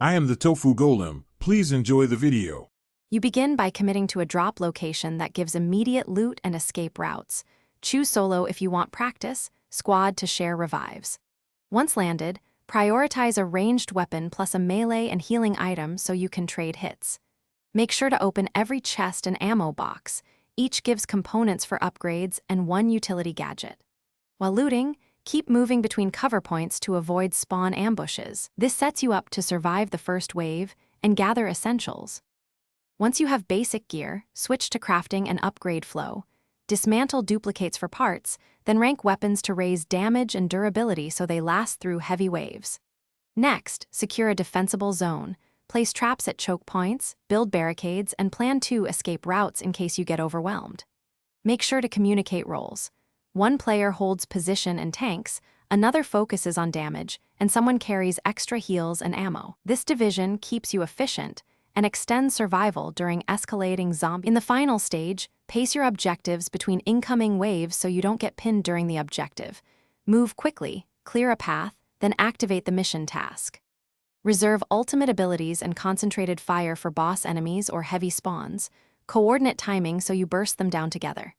I am the tofu golem. Please enjoy the video. You begin by committing to a drop location that gives immediate loot and escape routes. Choose solo if you want practice, squad to share revives. Once landed, prioritize a ranged weapon plus a melee and healing item so you can trade hits. Make sure to open every chest and ammo box. Each gives components for upgrades and one utility gadget. While looting, keep moving between cover points to avoid spawn ambushes. This sets you up to survive the first wave and gather essentials. Once you have basic gear, switch to crafting and upgrade flow. Dismantle duplicates for parts, then rank weapons to raise damage and durability so they last through heavy waves. Next, secure a defensible zone. Place traps at choke points, build barricades, and plan to escape routes in case you get overwhelmed. Make sure to communicate roles. One player holds position and tanks, another focuses on damage, and someone carries extra heals and ammo. This division keeps you efficient and extends survival during escalating zombie. In the final stage, pace your objectives between incoming waves so you don't get pinned during the objective. Move quickly, clear a path, then activate the mission task. Reserve ultimate abilities and concentrated fire for boss enemies or heavy spawns. Coordinate timing so you burst them down together.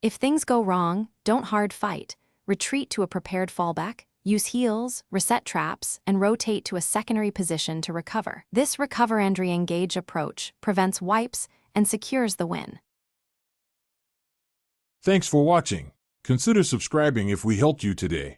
If things go wrong, don't hard fight. Retreat to a prepared fallback, use heals, reset traps, and rotate to a secondary position to recover. This recover and re-engage approach prevents wipes and secures the win. Thanks for watching. Consider subscribing if we helped you today.